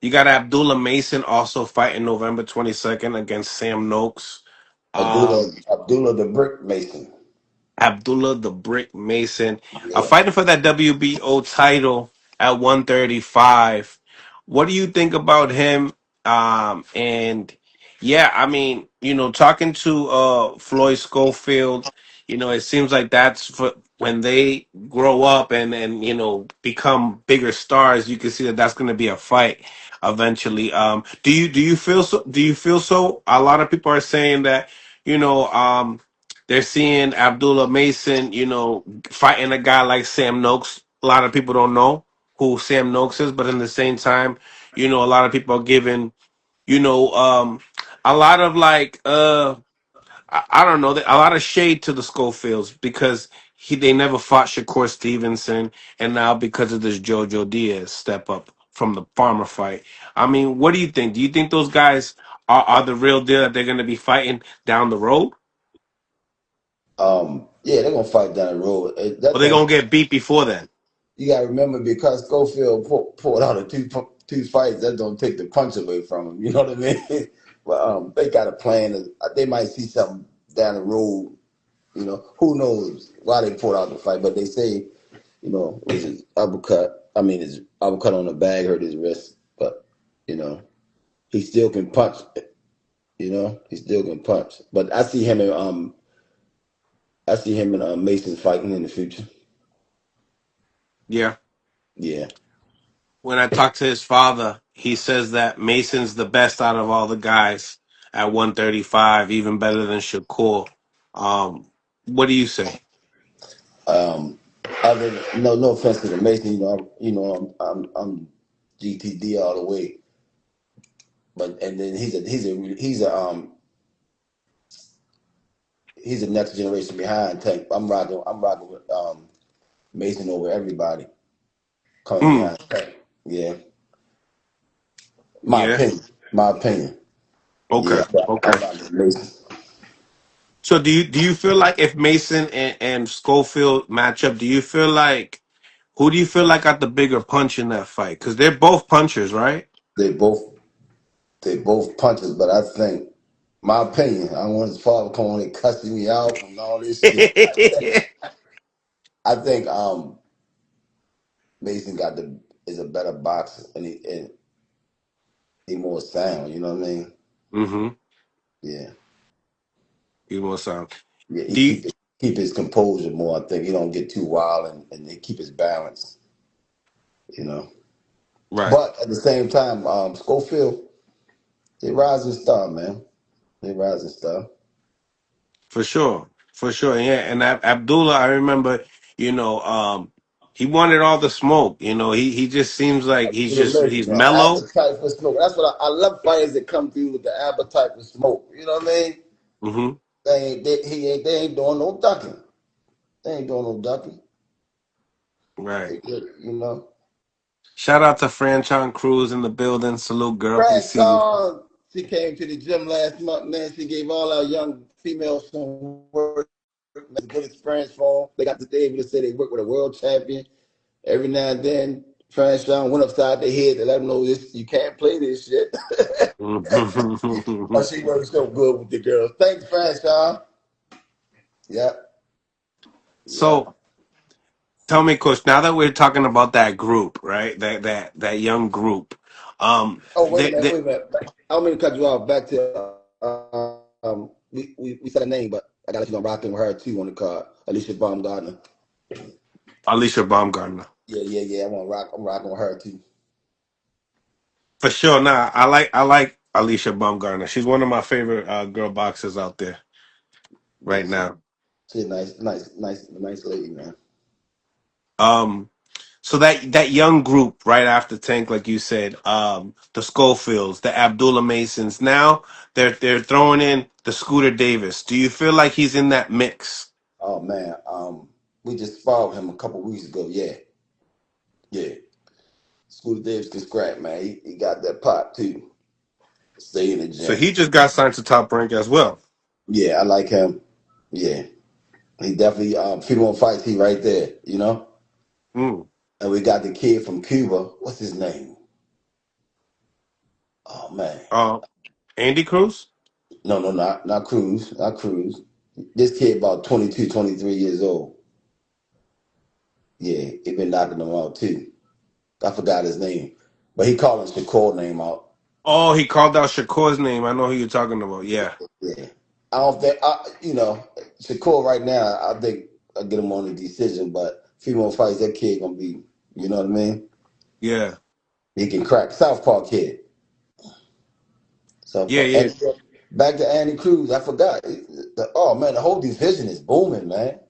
You got Abdullah Mason also fighting November 22nd against Sam Noakes. Um, Abdullah the Brick Mason. Abdullah the Brick Mason Yeah. fighting for that WBO title at 135. What do you think about him? And yeah, I mean, talking to Floyd Schofield, it seems like that's for when they grow up and become bigger stars. You can see that that's going to be a fight eventually. Do you feel so? Do you feel so? A lot of people are saying that you know. They're seeing Abdullah Mason, fighting a guy like Sam Noakes. A lot of people don't know who Sam Noakes is, but in the same time, a lot of people are giving, you know, um, a lot of I don't know, a lot of shade to the Schofields because they never fought Shakur Stevenson, and now because of this JoJo Diaz step up from the farmer fight. I mean, what do you think? Do you think those guys are the real deal that they're going to be fighting down the road, Yeah, they're gonna fight down the road. or That's they gonna going to get beat before then? You gotta remember because Schofield pulled out two fights. That don't take the punch away from him. You know what I mean? But they got a plan. They might see something down the road. Who knows why they pulled out the fight? But they say, it was his uppercut. I mean, his uppercut on the bag hurt his wrist, but you know, he still can punch. He still can punch. But I see him and Mason fighting in the future. Yeah. Yeah. When I talked to his father, he says that Mason's the best out of all the guys at 135, even better than Shakur. Um, what do you say? Um, Other no offense to the Mason, I'm GTD all the way, but and then he's a next generation behind Tank. I'm rocking with Mason over everybody coming Mm, behind Tank. Yeah, my yeah. opinion. My opinion. Okay. Yeah, I'm Okay. rocking with Mason. So do you feel like if Mason and Schofield match up, do you feel like who do you feel like got the bigger punch in that fight? Because they're both punchers, right? They both they both punches, but I think my opinion. I don't want his father come on and cussing me out and all this shit. I think Mason is a better boxer and he more sound. You know what I mean? Mm-hmm. Yeah, You want some? yeah. He Do you, keep his composure more. I think he don't get too wild and he keep his balance. You know, right. but at the same time, Schofield, they rising star, man. They rising star. For sure, for sure, yeah. And Abdullah, I remember, he wanted all the smoke. He just seems like Listen, he's man, mellow. appetite for smoke. That's what I love fighters that come through with the appetite for smoke. You know what I mean? Hmm. They ain't doing no ducking. They ain't doing no ducking. Right. You know. Shout out to Franchon Cruz in the building. Salute, girl. We Brad see you. Shaw, she came to the gym last month, man. She gave all our young females some work. It's a good experience for them. They got to be able to say they work with a world champion. Every now and then, Shaw went upside their head to let them know this you can't play this shit. But she works so good with the girls. Thanks, Shaw. Yep, yep. So tell me, Coach. Now that we're talking about that group, right? That young group. Oh, wait a They, minute, they, wait a minute. I don't mean to cut you off. Back to we said a name, but I gotta let you know I'm rocking with her too on the card. Alicia Baumgartner. Alicia Baumgartner. Yeah, yeah, yeah. I'm rocking with her too. For sure. Nah, I like Alicia Baumgartner. She's one of my favorite girl boxers out there Yeah, right now. she's a nice lady, man. Um, so that young group right after Tank, like you said, the Schofields, the Abdullah Masons. Now they're throwing in the Scooter Davis. Do you feel like he's in that mix? Oh man, we just followed him a couple weeks ago. Yeah, yeah. Scooter Davis can scrap, man. He got that pop too. Stay in the So gym. he just got signed to Top Rank as well. Yeah, I like him. Yeah, he definitely freedom on fights. He right there, you know. Mm. And we got the kid from Cuba. What's his name? man, Andy Cruz. no, not Cruz, not Cruz. This kid about 22, 23 years old. Yeah, he been knocking them out too. I forgot his name, but he calling Shakur name out. Oh, he called out Shakur's name. I know who you're talking about. Yeah, Yeah, I don't think Shakur right now. I think I get him on the decision, but few more fights that kid gonna be. You know what I mean? yeah, He can crack. Southpaw kid. yeah, Southpaw. yeah. And back to Andy Cruz. I forgot. Oh man, the whole division is booming, man.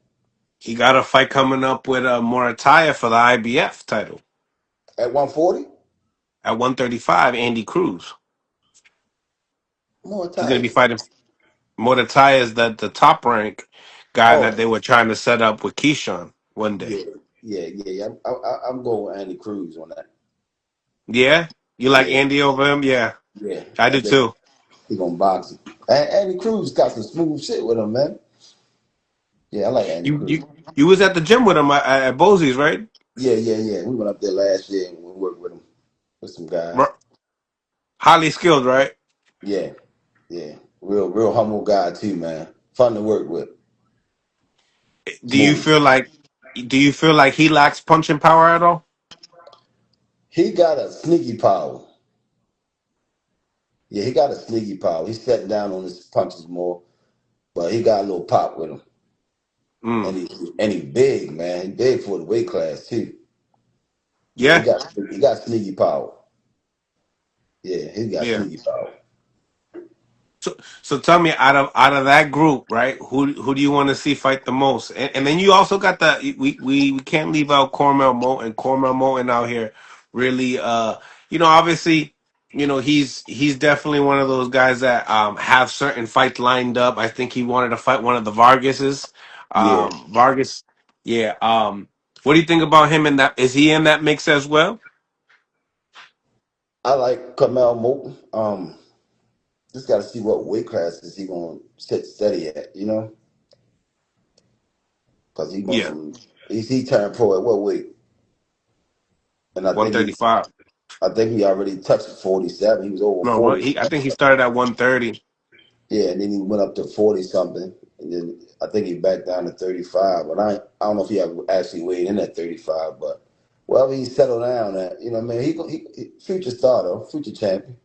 He got a fight coming up with Morataya for the IBF title At 140, at 135. Andy Cruz. more He's gonna be tight. fighting. Morataya is the top rank guy Oh that they were trying to set up with Keyshawn one day. yeah, yeah. I'm going with Andy Cruz on that. Yeah, you like Yeah, Andy over him? Yeah, yeah. I I do think too. he gonna box it. And Andy Cruz got some smooth shit with him, man. Yeah, I like Andy You Cruz. you you was at the gym with him at Bosie's, right? Yeah. We went up there last year and we worked with him with some guys. Ro- Highly skilled, right? Yeah, yeah. Real humble guy too, man. Fun to work with. Do you Smooth. feel like do you feel like he lacks punching power at all? He got a sneaky power. Yeah, he got a sneaky power. He's setting down on his punches more, but he got a little pop with him. Mm. And he big, man. He big for the weight class too. Yeah, he Yeah, got sneaky power. Yeah, he got yeah. sneaky power. So tell me, out of that group, right? Who do you want to see fight the most? And then you also got the we can't leave out Cormel Moten. Cormel Moten out here really, obviously, he's definitely one of those guys that have certain fights lined up. I think he wanted to fight one of the Vargases. Yeah, Vargas, yeah. What do you think about him in that? Is he in that mix as well? I like Kamel Moulton. Just got to see what weight class is he gonna sit steady at, because he wants Yeah, some. He turned pro at what weight? And I think he 135. I think he already touched 47. He was over No, 40. I think he started at 130. Yeah, and then he went up to 40 something. And then I think he backed down to 35. But I don't know if he ever actually weighed in at 35. But well, he settled down at, man, he future star though, future champion.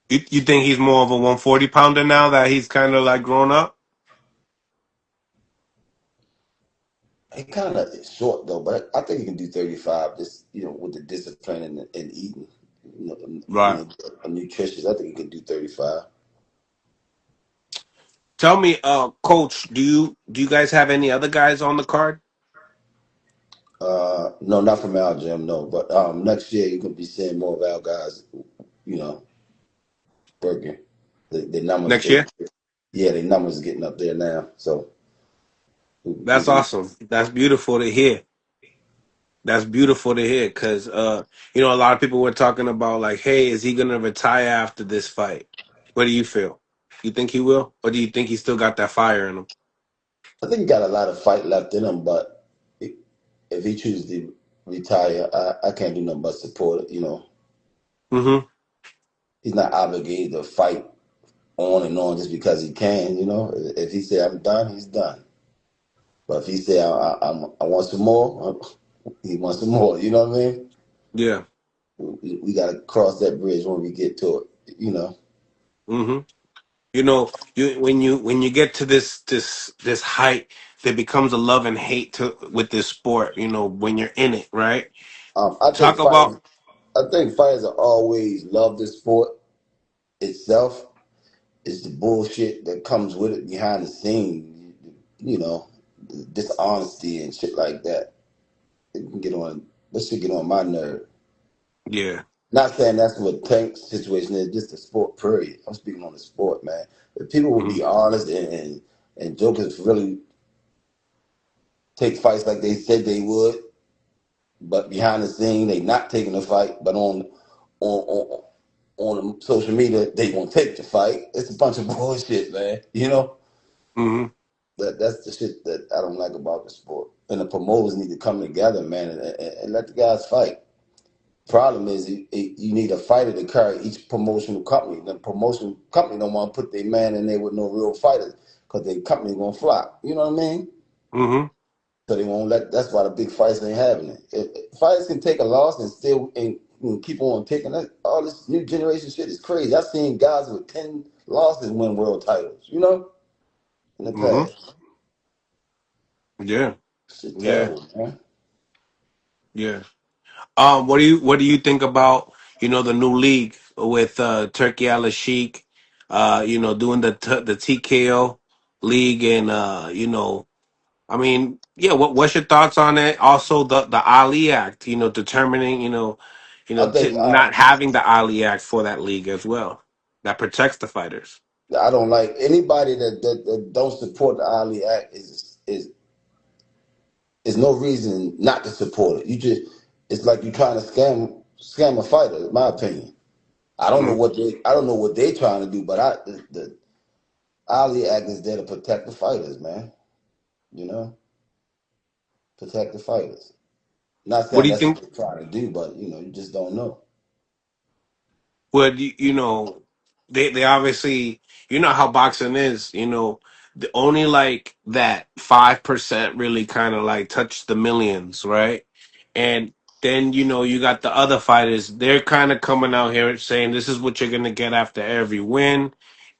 You think he's more of a 140 pounder now that he's kind of like grown up? He kind of is short though, but I think he can do 35 just, with the discipline and eating, you know, Right. nutritious. I think he can do 35. Tell me, Coach, do you guys have any other guys on the card No, not from our gym, no. But next year you're gonna be seeing more of our guys, you know, working. The numbers, next year? yeah, the numbers are getting up there now. So we That's can, awesome. That's beautiful to hear. That's beautiful to hear because a lot of people were talking about like, hey, is he gonna retire after this fight? What do you feel? You think he will, or do you think he still got that fire in him? I think he got a lot of fight left in him, but if he chooses to retire, I can't do nothing but support it. Mm-hmm. He's not obligated to fight on and on just because he can. If he say I'm done, he's done. But if he say I want some more, he wants some more. You know what I mean? Yeah. We got to cross that bridge when we get to it. Mm-hmm. When you get to this height, there becomes a love and hate to with this sport. When you're in it, right? I think Talk about fighters are always love the sport itself. It's the bullshit that comes with it behind the scenes. You know, dishonesty and shit like that. It can get on. That should get on my nerve. yeah. Not saying that's what Tank's situation is. Just the sport, period. I'm speaking on the sport, man. If people would Mm-hmm. be honest and jokers really take fights like they said they would, but behind the scene they not taking the fight, but on on social media they won't take the fight. It's a bunch of bullshit, man. Mm-hmm. That's the shit that I don't like about the sport. And the promoters need to come together, man, and let the guys fight. Problem is, you need a fighter to carry each promotional company. The promotional company don't want to put their man in there with no real fighters because their company gonna flop. You know what I mean? Mm-hmm. So they won't let. That's why the big fights ain't happening. Fighters can take a loss and still and keep on taking that. All this new generation shit is crazy. I've seen guys with 10 losses win world titles. You know, in the Mm-hmm. past. Yeah. Shit Yeah. terrible, man. Yeah. What do you think about the new league with Turkey Al Sheikh, doing the TKO league and I mean, yeah. What's your thoughts on it? Also, the Ali Act, determining, I think not having the Ali Act for that league as well, that protects the fighters. I don't like anybody that don't support the Ali Act is no reason not to support it. You just it's like you trying to scam a fighter, in my opinion. Hmm. I don't know what they trying to do, but the Ali Act is there to protect the fighters, man. You know, protect the fighters. Not What saying do you that's what think? they're trying to do, but you just don't know. Well, they obviously, how boxing is. The only like that 5% really kind of like touch the millions, right? And then you got the other fighters. They're kind of coming out here saying this is what you're gonna get after every win,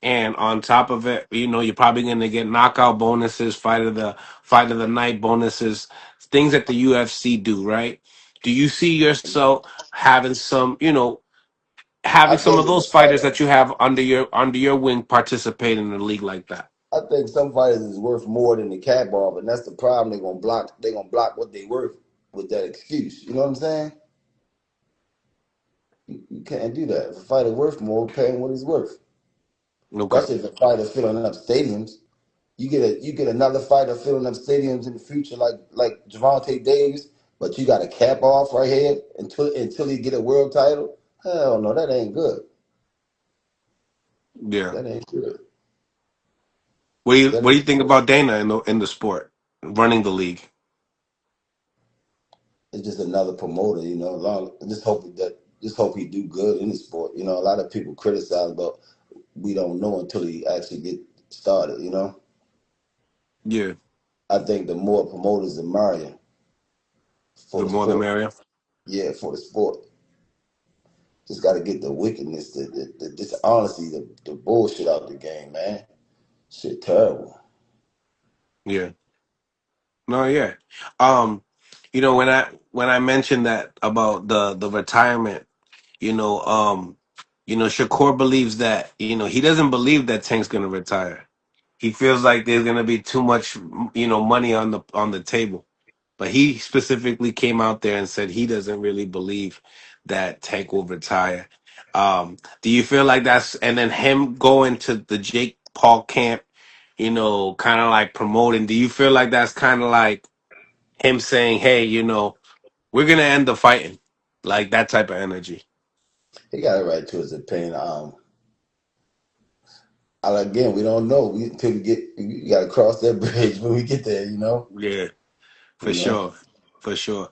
and on top of it, you're probably gonna get knockout bonuses, fight of the night bonuses, things that the UFC do, right? Do you see yourself having I having some think of if those a fighters fighter, that you have under your wing participate in a league like that? I think some fighters is worth more than the cat ball, and that's the problem. They're gonna block. They're gonna block what they worth with that excuse. You know what I'm saying? You can't do that. If a fighter worth more, pay him what he's worth. Okay. Especially if a fighter filling up stadiums. You get another fighter filling up stadiums in the future like Gervonta Davis, but you got a cap off right here until he get a world title. Hell no, that ain't good. Yeah. That ain't good. What do you That what do you ain't think good. about Dana in the sport running the league? It's just another promoter, just hope he do good in the sport. A lot of people criticize, but we don't know until he actually get started. Yeah. I think the more promoters, the merrier for The the more the sport. merrier. Yeah, for the sport. Just got to get the wickedness, the dishonesty, the bullshit out the game, man. Shit, terrible. Yeah. No, yeah. Um, when I mentioned that about the retirement, Shakur believes that, he doesn't believe that Tank's gonna retire. He feels like there's gonna be too much, money on the table. But he specifically came out there and said he doesn't really believe that Tank will retire. Do you feel like that's and then him going to the Jake Paul camp, kind of like promoting? Do you feel like that's kind of like him saying, "Hey, we're gonna end the fighting," like that type of energy? He got it right to his opinion. Again, we don't know until we got to cross that bridge when we get there. Yeah, for You know. sure, for sure.